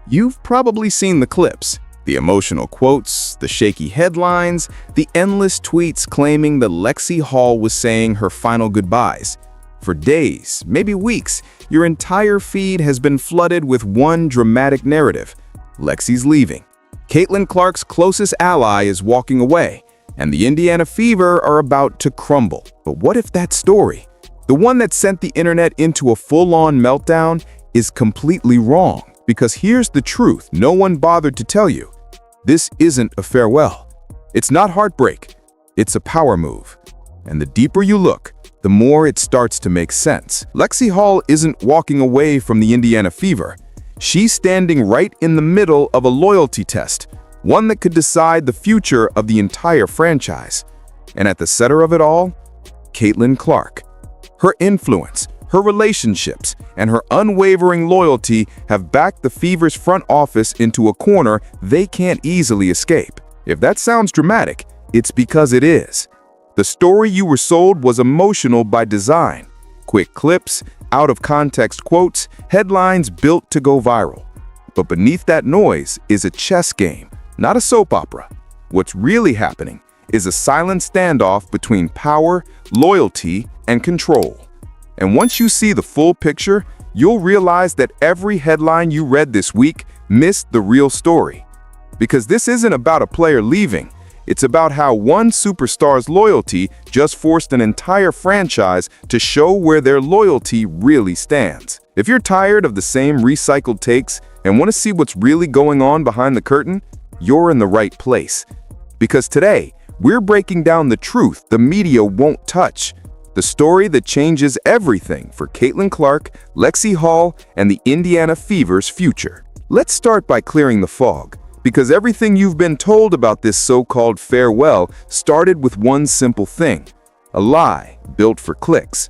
You've probably seen the clips, the emotional quotes, the shaky headlines, the endless tweets claiming that Lexie Hull was saying her final goodbyes. For days, maybe weeks, your entire feed has been flooded with one dramatic narrative. Lexie's leaving. Caitlin Clark's closest ally is walking away, and the Indiana Fever are about to crumble. But what if that story, the one that sent the internet into a full-on meltdown, is completely wrong? Because here's the truth no one bothered to tell you. This isn't a farewell. It's not heartbreak. It's a power move. And the deeper you look, the more it starts to make sense. Lexie Hull isn't walking away from the Indiana Fever. She's standing right in the middle of a loyalty test, one that could decide the future of the entire franchise. And at the center of it all, Caitlin Clark. Her influence, her relationships, and her unwavering loyalty have backed the Fever's front office into a corner they can't easily escape. If that sounds dramatic, it's because it is. The story you were sold was emotional by design. Quick clips, out-of-context quotes, headlines built to go viral. But beneath that noise is a chess game, not a soap opera. What's really happening is a silent standoff between power, loyalty, and control. And once you see the full picture, you'll realize that every headline you read this week missed the real story. Because this isn't about a player leaving. It's about how one superstar's loyalty just forced an entire franchise to show where their loyalty really stands. If you're tired of the same recycled takes and want to see what's really going on behind the curtain, you're in the right place. Because today, we're breaking down the truth the media won't touch. The story that changes everything for Caitlin Clark, Lexie Hull, and the Indiana Fever's future. Let's start by clearing the fog, because everything you've been told about this so-called farewell started with one simple thing, a lie built for clicks.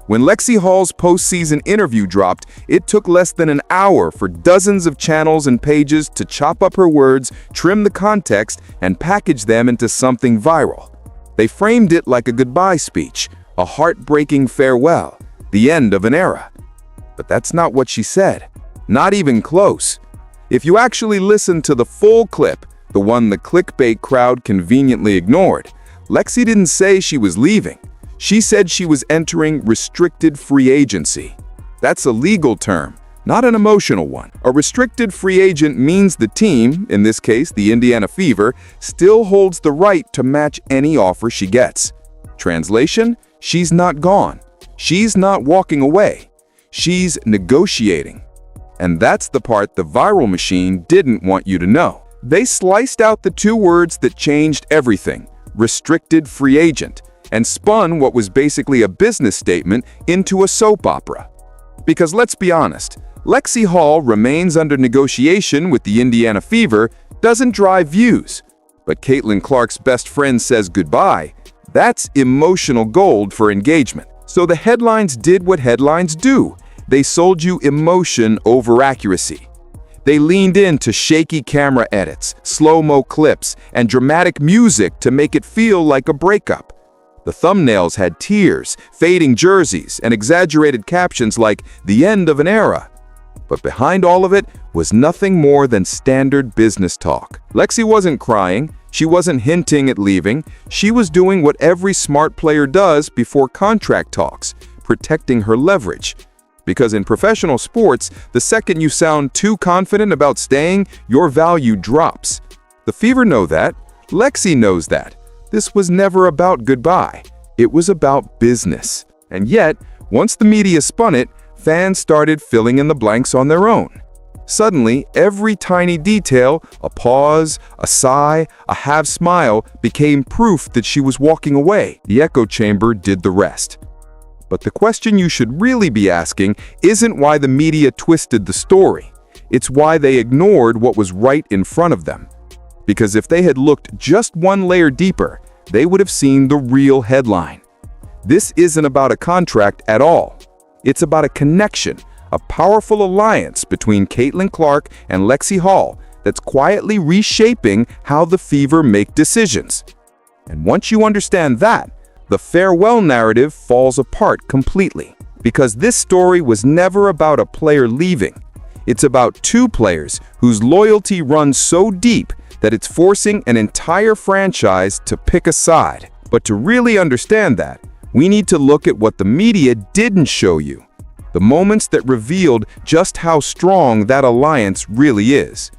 When Lexie Hull's postseason interview dropped, it took less than an hour for dozens of channels and pages to chop up her words, trim the context, and package them into something viral. They framed it like a goodbye speech, a heartbreaking farewell, the end of an era. But that's not what she said. Not even close. If you actually listen to the full clip, the one the clickbait crowd conveniently ignored, Lexie didn't say she was leaving. She said she was entering restricted free agency. That's a legal term, not an emotional one. A restricted free agent means the team, in this case the Indiana Fever, still holds the right to match any offer she gets. Translation: she's not gone. She's not walking away. She's negotiating. And that's the part the viral machine didn't want you to know. They sliced out the two words that changed everything, restricted free agent, and spun what was basically a business statement into a soap opera. Because let's be honest, Lexie Hull remains under negotiation with the Indiana Fever doesn't drive views. But Caitlin Clark's best friend says goodbye. That's emotional gold for engagement. So the headlines did what headlines do. They sold you emotion over accuracy. They leaned into shaky camera edits, slow-mo clips, and dramatic music to make it feel like a breakup. The thumbnails had tears, fading jerseys, and exaggerated captions like "the end of an era." But behind all of it was nothing more than standard business talk. Lexie wasn't crying. She wasn't hinting at leaving. She was doing what every smart player does before contract talks, protecting her leverage. Because in professional sports, the second you sound too confident about staying, your value drops. The Fever know that. Lexie knows that. This was never about goodbye. It was about business. And yet, once the media spun it, fans started filling in the blanks on their own. Suddenly, every tiny detail, a pause, a sigh, a half smile, became proof that she was walking away. The echo chamber did the rest. But the question you should really be asking isn't why the media twisted the story. It's why they ignored what was right in front of them. Because if they had looked just one layer deeper, they would have seen the real headline. This isn't about a contract at all. It's about a connection, a powerful alliance between Caitlin Clark and Lexie Hull that's quietly reshaping how the Fever make decisions. And once you understand that, the farewell narrative falls apart completely. Because this story was never about a player leaving. It's about two players whose loyalty runs so deep that it's forcing an entire franchise to pick a side. But to really understand that, we need to look at what the media didn't show you. The moments that revealed just how strong that alliance really is.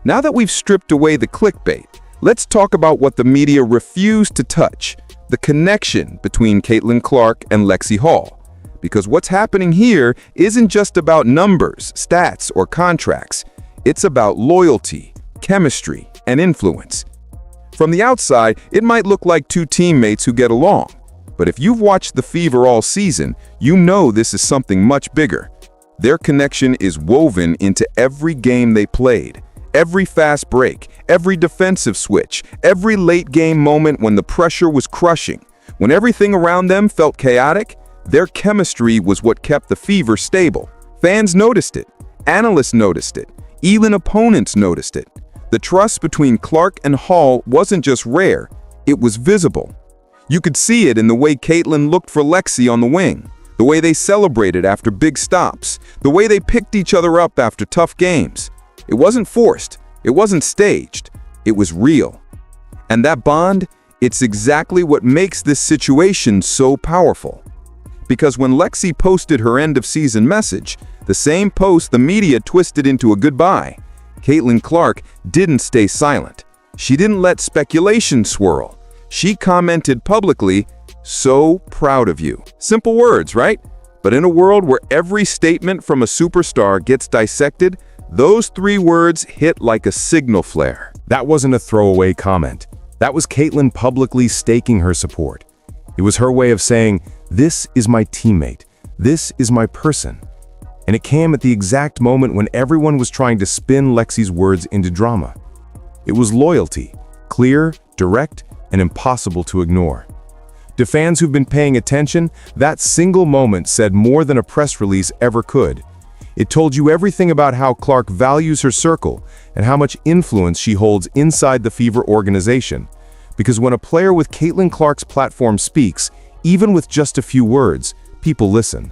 Now that we've stripped away the clickbait, let's talk about what the media refused to touch, the connection between Caitlin Clark and Lexie Hull. Because what's happening here isn't just about numbers, stats, or contracts. It's about loyalty, chemistry, and influence. From the outside, it might look like two teammates who get along. But if you've watched the Fever all season, you know this is something much bigger. Their connection is woven into every game they played. Every fast break, every defensive switch, every late game moment when the pressure was crushing. When everything around them felt chaotic, their chemistry was what kept the Fever stable. Fans noticed it. Analysts noticed it. Even opponents noticed it. The trust between Clark and Hull wasn't just rare, it was visible. You could see it in the way Caitlin looked for Lexie on the wing, the way they celebrated after big stops, the way they picked each other up after tough games. It wasn't forced, it wasn't staged, it was real. And that bond, it's exactly what makes this situation so powerful. Because when Lexie posted her end-of-season message, the same post the media twisted into a goodbye, Caitlin Clark didn't stay silent. She didn't let speculation swirl. She commented publicly, "So proud of you." Simple words, right? But in a world where every statement from a superstar gets dissected, those three words hit like a signal flare. That wasn't a throwaway comment. That was Caitlin publicly staking her support. It was her way of saying, "This is my teammate. This is my person." And it came at the exact moment when everyone was trying to spin Lexie's words into drama. It was loyalty, clear, direct, and impossible to ignore. To fans who've been paying attention, that single moment said more than a press release ever could. It told you everything about how Clark values her circle and how much influence she holds inside the Fever organization. Because when a player with Caitlin Clark's platform speaks, even with just a few words, people listen.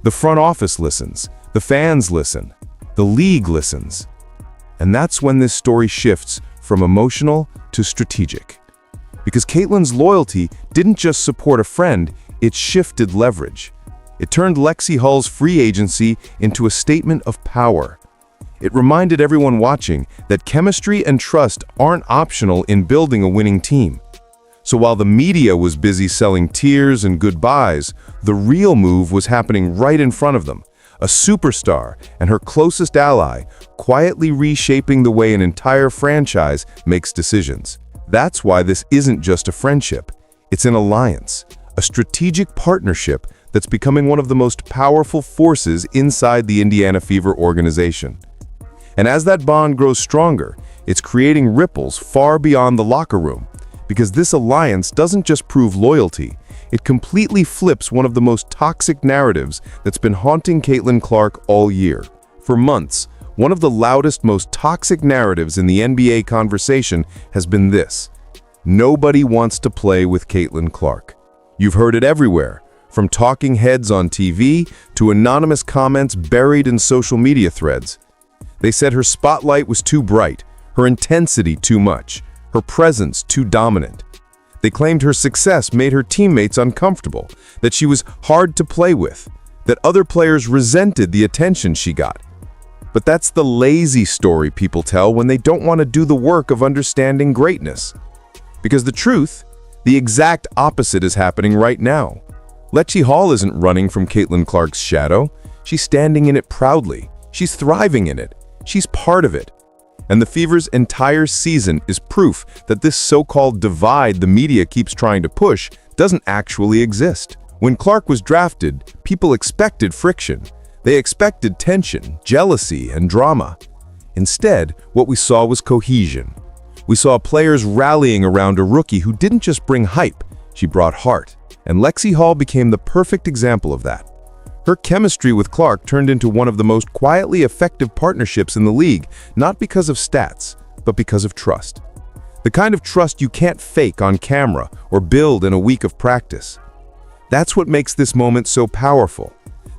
The front office listens, the fans listen, the league listens. And that's when this story shifts from emotional to strategic. Because Caitlin's loyalty didn't just support a friend, it shifted leverage. It turned Lexie Hull's free agency into a statement of power. It reminded everyone watching that chemistry and trust aren't optional in building a winning team. So while the media was busy selling tears and goodbyes, the real move was happening right in front of them. A superstar and her closest ally quietly reshaping the way an entire franchise makes decisions. That's why this isn't just a friendship. It's an alliance, a strategic partnership that's becoming one of the most powerful forces inside the Indiana Fever organization. And as that bond grows stronger, it's creating ripples far beyond the locker room. Because this alliance doesn't just prove loyalty, it completely flips one of the most toxic narratives that's been haunting Caitlin Clark all year. For months, one of the loudest, most toxic narratives in the NBA conversation has been this: nobody wants to play with Caitlin Clark. You've heard it everywhere, from talking heads on TV to anonymous comments buried in social media threads. They said her spotlight was too bright, her intensity too much, her presence too dominant. They claimed her success made her teammates uncomfortable, that she was hard to play with, that other players resented the attention she got. But that's the lazy story people tell when they don't want to do the work of understanding greatness. Because the truth, the exact opposite is happening right now. Lexie Hull isn't running from Caitlin Clark's shadow. She's standing in it proudly. She's thriving in it. She's part of it. And the Fever's entire season is proof that this so-called divide the media keeps trying to push doesn't actually exist. When Clark was drafted, people expected friction. They expected tension, jealousy, and drama. Instead, what we saw was cohesion. We saw players rallying around a rookie who didn't just bring hype, she brought heart. And Lexie Hull became the perfect example of that. Her chemistry with Clark turned into one of the most quietly effective partnerships in the league, not because of stats, but because of trust. The kind of trust you can't fake on camera or build in a week of practice. That's what makes this moment so powerful.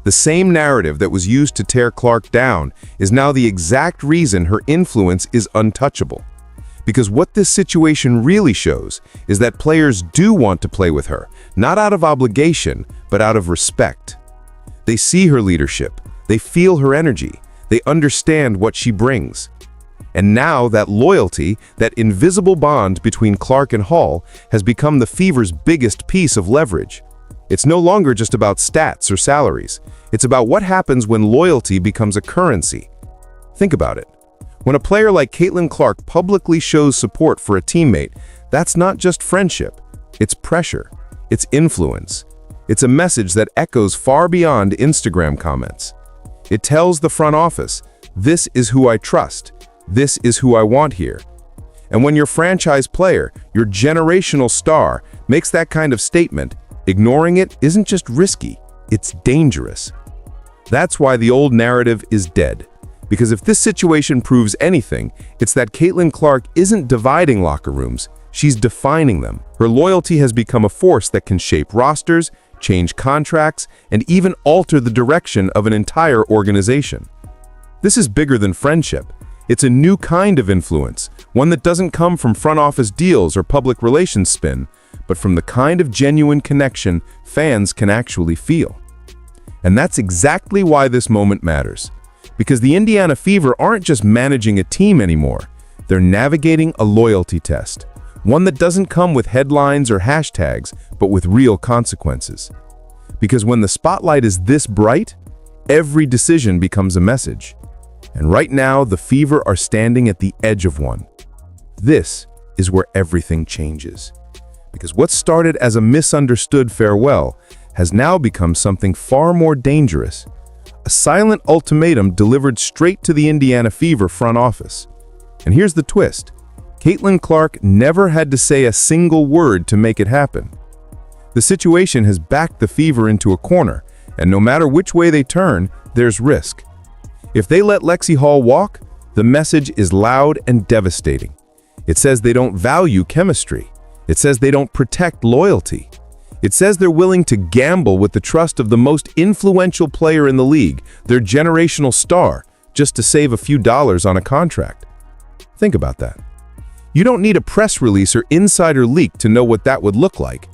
The same narrative that was used to tear Clark down is now the exact reason her influence is untouchable. Because what this situation really shows is that players do want to play with her, not out of obligation, but out of respect. They see her leadership, they feel her energy, they understand what she brings. And now that loyalty, that invisible bond between Clark and Hull, has become the Fever's biggest piece of leverage. It's no longer just about stats or salaries. It's about what happens when loyalty becomes a currency. Think about it. When a player like Caitlin Clark publicly shows support for a teammate, that's not just friendship. It's pressure. It's influence. It's a message that echoes far beyond Instagram comments. It tells the front office, this is who I trust. This is who I want here. And when your franchise player, your generational star, makes that kind of statement, ignoring it isn't just risky, it's dangerous. That's why the old narrative is dead. Because if this situation proves anything, it's that Caitlin Clark isn't dividing locker rooms, she's defining them. Her loyalty has become a force that can shape rosters, change contracts, and even alter the direction of an entire organization. This is bigger than friendship. It's a new kind of influence, one that doesn't come from front office deals or public relations spin, but from the kind of genuine connection fans can actually feel. And that's exactly why this moment matters. Because the Indiana Fever aren't just managing a team anymore, they're navigating a loyalty test, one that doesn't come with headlines or hashtags, but with real consequences. Because when the spotlight is this bright, every decision becomes a message. And right now, the Fever are standing at the edge of one. This is where everything changes. Because what started as a misunderstood farewell has now become something far more dangerous. A silent ultimatum delivered straight to the Indiana Fever front office. And here's the twist. Caitlin Clark never had to say a single word to make it happen. The situation has backed the Fever into a corner, and no matter which way they turn, there's risk. If they let Lexie Hull walk, the message is loud and devastating. It says they don't value chemistry. It says they don't protect loyalty. It says they're willing to gamble with the trust of the most influential player in the league, their generational star, just to save a few dollars on a contract. Think about that. You don't need a press release or insider leak to know what that would look like.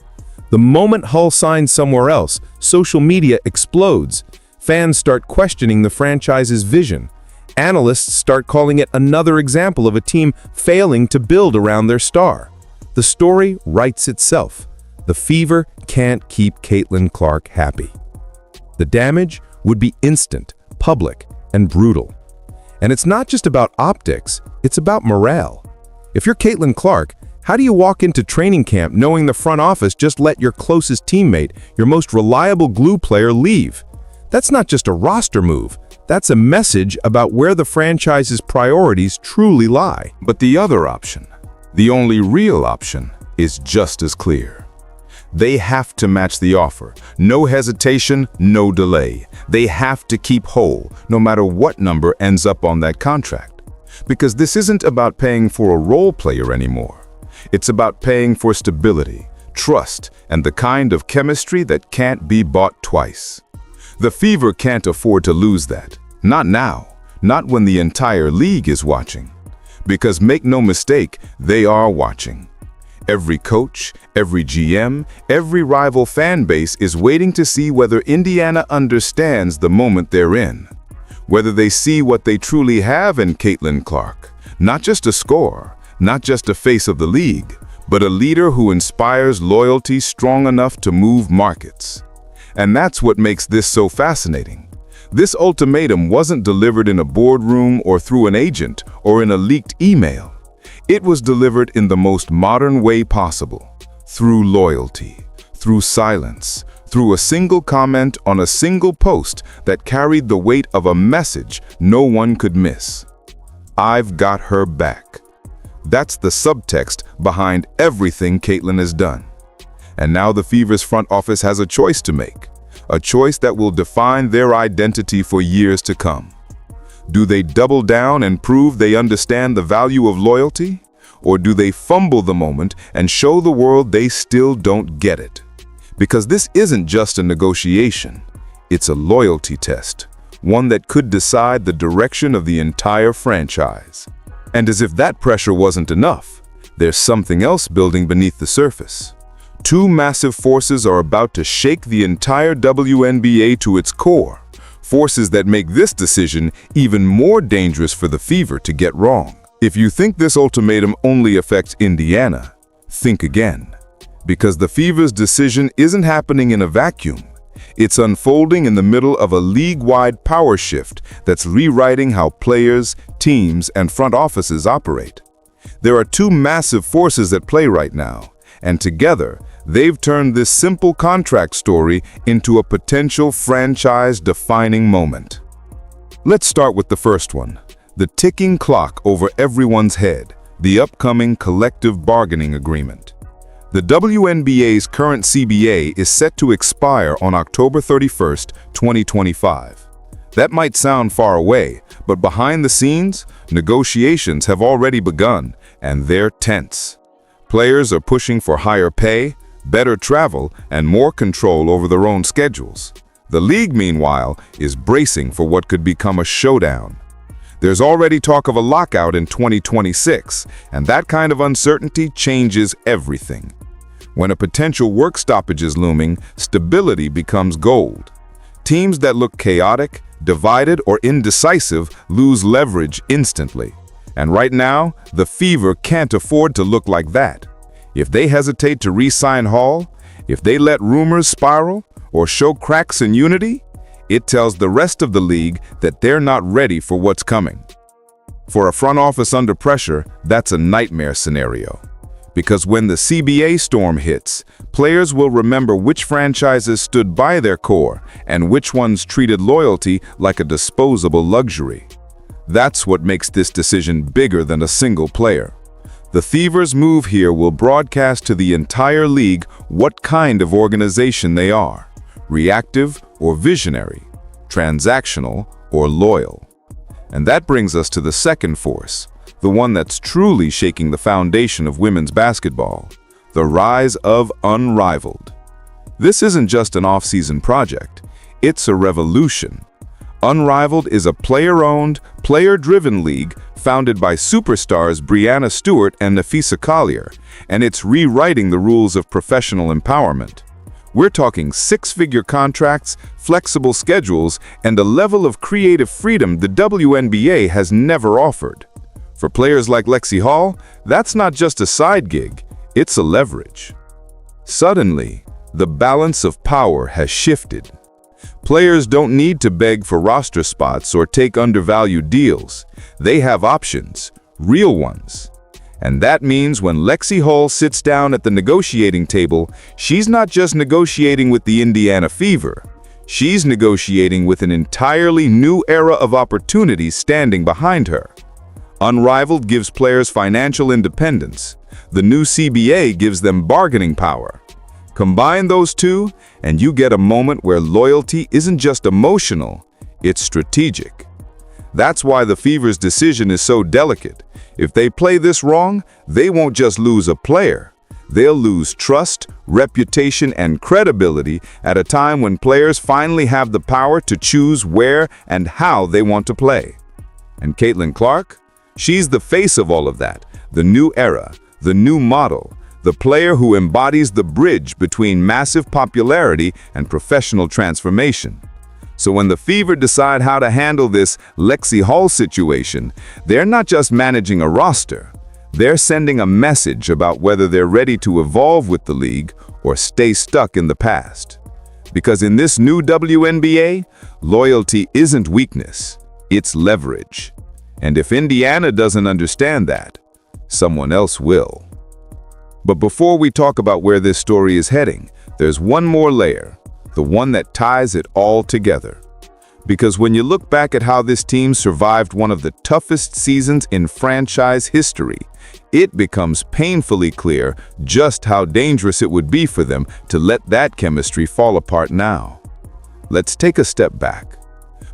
The moment Hull signs somewhere else, social media explodes. Fans start questioning the franchise's vision. Analysts start calling it another example of a team failing to build around their star. The story writes itself. The Fever can't keep Caitlin Clark happy. The damage would be instant, public, and brutal. And it's not just about optics, it's about morale. If you're Caitlin Clark, how do you walk into training camp knowing the front office just let your closest teammate, your most reliable glue player, leave? That's not just a roster move. That's a message about where the franchise's priorities truly lie. But the other option, the only real option, is just as clear. They have to match the offer. No hesitation, no delay. They have to keep whole, no matter what number ends up on that contract. Because this isn't about paying for a role player anymore. It's about paying for stability, trust, and the kind of chemistry that can't be bought twice. The Fever can't afford to lose that. Not now. Not when the entire league is watching. Because make no mistake, they are watching. Every coach, every GM, every rival fan base is waiting to see whether Indiana understands the moment they're in. Whether they see what they truly have in Caitlin Clark. Not just a scorer, not just a face of the league, but a leader who inspires loyalty strong enough to move markets. And that's what makes this so fascinating. This ultimatum wasn't delivered in a boardroom or through an agent or in a leaked email. It was delivered in the most modern way possible, through loyalty, through silence, through a single comment on a single post that carried the weight of a message no one could miss. I've got her back. That's the subtext behind everything Caitlin has done. And now the Fever's front office has a choice to make, a choice that will define their identity for years to come. Do they double down and prove they understand the value of loyalty? Or do they fumble the moment and show the world they still don't get it? Because this isn't just a negotiation. It's a loyalty test, one that could decide the direction of the entire franchise. And as if that pressure wasn't enough, there's something else building beneath the surface. Two massive forces are about to shake the entire WNBA to its core, forces that make this decision even more dangerous for the Fever to get wrong. If you think this ultimatum only affects Indiana, think again. Because the Fever's decision isn't happening in a vacuum. It's unfolding in the middle of a league-wide power shift that's rewriting how players, teams, and front offices operate. There are two massive forces at play right now, and together, they've turned this simple contract story into a potential franchise-defining moment. Let's start with the first one, the ticking clock over everyone's head, the upcoming collective bargaining agreement. The WNBA's current CBA is set to expire on October 31st, 2025. That might sound far away, but behind the scenes, negotiations have already begun, and they're tense. Players are pushing for higher pay, better travel, and more control over their own schedules. The league, meanwhile, is bracing for what could become a showdown. There's already talk of a lockout in 2026, and that kind of uncertainty changes everything. When a potential work stoppage is looming, stability becomes gold. Teams that look chaotic, divided, or indecisive lose leverage instantly. And right now, the Fever can't afford to look like that. If they hesitate to re-sign Hall, if they let rumors spiral, or show cracks in unity, it tells the rest of the league that they're not ready for what's coming. For a front office under pressure, that's a nightmare scenario. Because when the CBA storm hits, players will remember which franchises stood by their core and which ones treated loyalty like a disposable luxury. That's what makes this decision bigger than a single player. The Fever's move here will broadcast to the entire league what kind of organization they are: reactive or visionary, transactional or loyal. And that brings us to the second force, the one that's truly shaking the foundation of women's basketball, the rise of Unrivaled. This isn't just an off-season project, it's a revolution. Unrivaled is a player-owned, player-driven league founded by superstars Breanna Stewart and Nafisa Collier, and it's rewriting the rules of professional empowerment. We're talking six-figure contracts, flexible schedules, and a level of creative freedom the WNBA has never offered. For players like Lexie Hull, that's not just a side gig, it's a leverage. Suddenly, the balance of power has shifted. Players don't need to beg for roster spots or take undervalued deals. They have options, real ones. And that means when Lexie Hull sits down at the negotiating table, she's not just negotiating with the Indiana Fever. She's negotiating with an entirely new era of opportunities standing behind her. Unrivaled gives players financial independence. The new CBA gives them bargaining power. Combine those two, and you get a moment where loyalty isn't just emotional, it's strategic. That's why the Fever's decision is so delicate. If they play this wrong, they won't just lose a player. They'll lose trust, reputation, and credibility at a time when players finally have the power to choose where and how they want to play. And Caitlin Clark? She's the face of all of that, the new era, the new model, the player who embodies the bridge between massive popularity and professional transformation. So when the Fever decide how to handle this Lexie Hull situation, they're not just managing a roster. They're sending a message about whether they're ready to evolve with the league or stay stuck in the past. Because in this new WNBA, loyalty isn't weakness, it's leverage. And if Indiana doesn't understand that, someone else will. But before we talk about where this story is heading, there's one more layer, the one that ties it all together. Because when you look back at how this team survived one of the toughest seasons in franchise history, it becomes painfully clear just how dangerous it would be for them to let that chemistry fall apart now. Let's take a step back.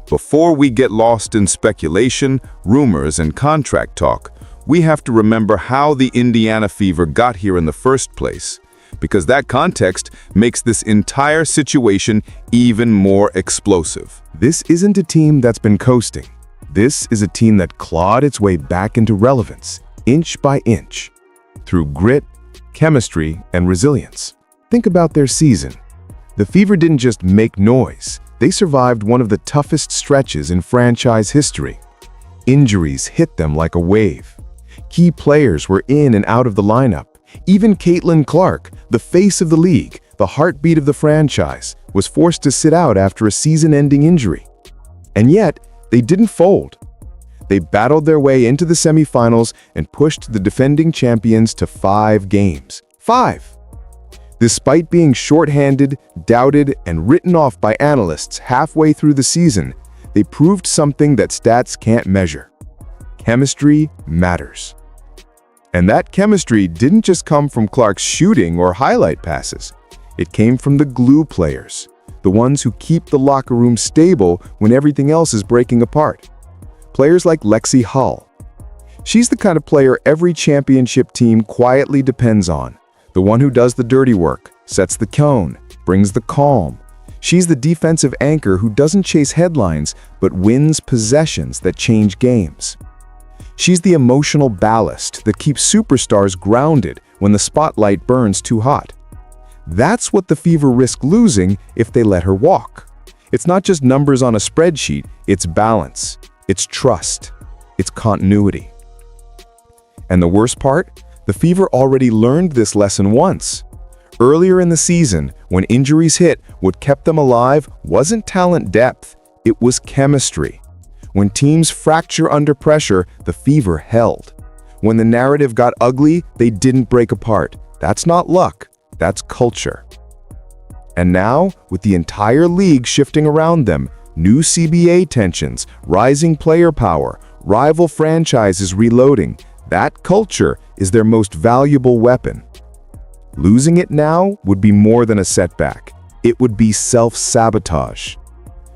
Before we get lost in speculation, rumors, and contract talk, we have to remember how the Indiana Fever got here in the first place. because that context makes this entire situation even more explosive. This isn't a team that's been coasting. This is a team that clawed its way back into relevance, inch by inch, through grit, chemistry, and resilience. Think about their season. The Fever didn't just make noise. They survived one of the toughest stretches in franchise history. Injuries hit them like a wave. Key players were in and out of the lineup. Even Caitlin Clark, the face of the league, the heartbeat of the franchise, was forced to sit out after a season-ending injury. And yet, they didn't fold. They battled their way into the semifinals and pushed the defending champions to 5 games. 5! Despite being shorthanded, doubted, and written off by analysts halfway through the season, they proved something that stats can't measure. Chemistry matters. And that chemistry didn't just come from Clark's shooting or highlight passes. It came from the glue players, the ones who keep the locker room stable when everything else is breaking apart. Players like Lexie Hull. She's the kind of player every championship team quietly depends on. The one who does the dirty work, sets the tone, brings the calm. She's the defensive anchor who doesn't chase headlines, but wins possessions that change games. She's the emotional ballast that keeps superstars grounded when the spotlight burns too hot. That's what the Fever risk losing if they let her walk. It's not just numbers on a spreadsheet, it's balance, it's trust, it's continuity. And the worst part? The Fever already learned this lesson once. Earlier in the season, when injuries hit, what kept them alive wasn't talent depth, it was chemistry. When teams fracture under pressure, the Fever held. When the narrative got ugly, they didn't break apart. That's not luck, that's culture. And now, with the entire league shifting around them, new CBA tensions, rising player power, rival franchises reloading, that culture is their most valuable weapon. Losing it now would be more than a setback. It would be self-sabotage.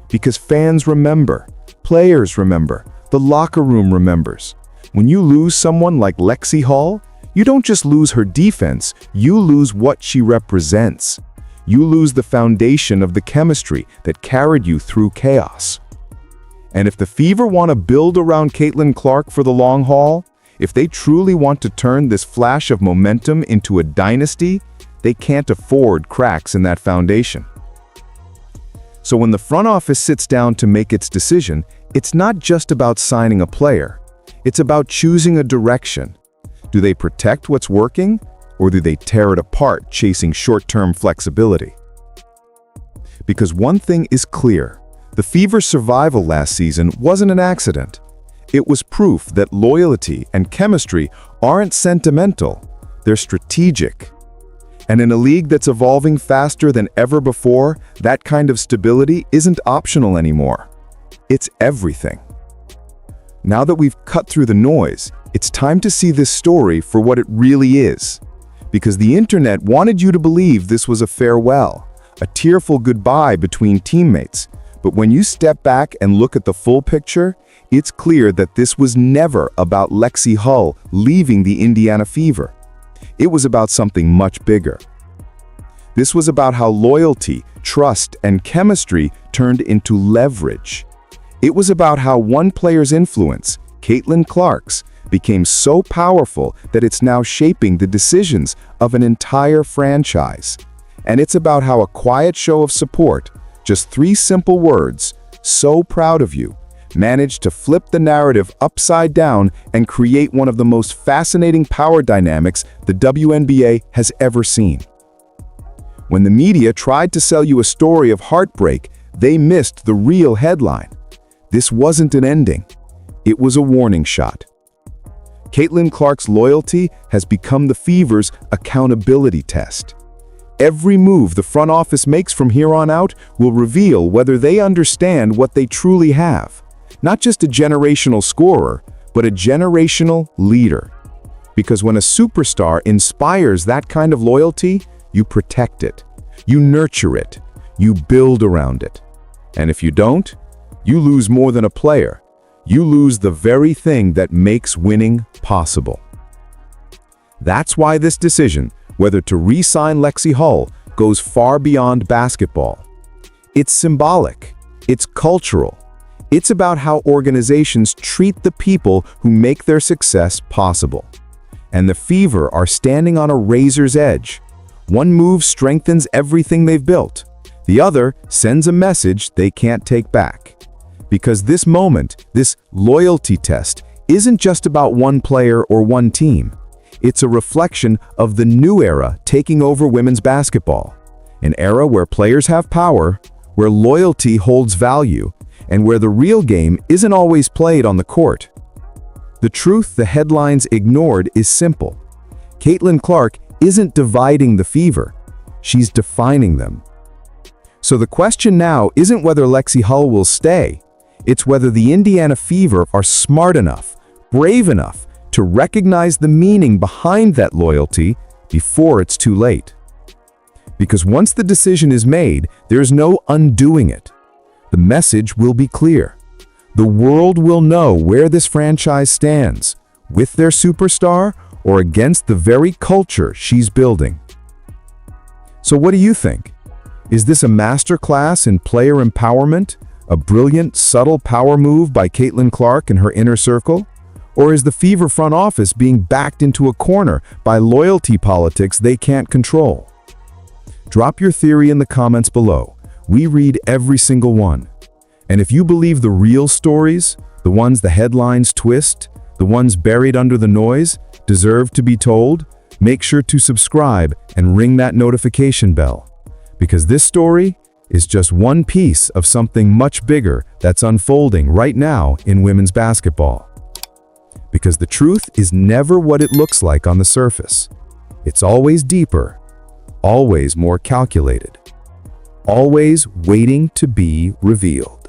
Because fans remember, players remember, the locker room remembers. When you lose someone like Lexie Hull, you don't just lose her defense, you lose what she represents. You lose the foundation of the chemistry that carried you through chaos. And if the Fever want to build around Caitlin Clark for the long haul, if they truly want to turn this flash of momentum into a dynasty, they can't afford cracks in that foundation. So when the front office sits down to make its decision, it's not just about signing a player. It's about choosing a direction. Do they protect what's working, or do they tear it apart chasing short-term flexibility? Because one thing is clear, the Fever's survival last season wasn't an accident. It was proof that loyalty and chemistry aren't sentimental, they're strategic. And in a league that's evolving faster than ever before, that kind of stability isn't optional anymore. It's everything. Now that we've cut through the noise, it's time to see this story for what it really is. Because the internet wanted you to believe this was a farewell, a tearful goodbye between teammates. But when you step back and look at the full picture, it's clear that this was never about Lexie Hull leaving the Indiana Fever. It was about something much bigger. This was about how loyalty, trust, and chemistry turned into leverage. It was about how one player's influence, Caitlin Clark's, became so powerful that it's now shaping the decisions of an entire franchise. And it's about how a quiet show of support, just 3 simple words, "So proud of you," managed to flip the narrative upside down and create one of the most fascinating power dynamics the WNBA has ever seen. When the media tried to sell you a story of heartbreak, they missed the real headline. This wasn't an ending. It was a warning shot. Caitlin Clark's loyalty has become the Fever's accountability test. Every move the front office makes from here on out will reveal whether they understand what they truly have. Not just a generational scorer, but a generational leader. Because when a superstar inspires that kind of loyalty, you protect it, you nurture it, you build around it. And if you don't, you lose more than a player. You lose the very thing that makes winning possible. That's why this decision, whether to re-sign Lexie Hull, goes far beyond basketball. It's symbolic. It's cultural. It's about how organizations treat the people who make their success possible. And the Fever are standing on a razor's edge. One move strengthens everything they've built. The other sends a message they can't take back. Because this moment, this loyalty test, isn't just about one player or one team. It's a reflection of the new era taking over women's basketball. An era where players have power, where loyalty holds value, and where the real game isn't always played on the court. The truth the headlines ignored is simple. Caitlin Clark isn't dividing the Fever. She's defining them. So the question now isn't whether Lexie Hull will stay. It's whether the Indiana Fever are smart enough, brave enough, to recognize the meaning behind that loyalty before it's too late. Because once the decision is made, there's no undoing it. The message will be clear. The world will know where this franchise stands, with their superstar or against the very culture she's building. So what do you think? Is this a masterclass in player empowerment, a brilliant, subtle power move by Caitlin Clark and her inner circle? Or is the Fever front office being backed into a corner by loyalty politics they can't control? Drop your theory in the comments below. We read every single one. And if you believe the real stories, the ones the headlines twist, the ones buried under the noise, deserve to be told, make sure to subscribe and ring that notification bell. Because this story is just one piece of something much bigger that's unfolding right now in women's basketball. Because the truth is never what it looks like on the surface. It's always deeper, always more calculated, always waiting to be revealed.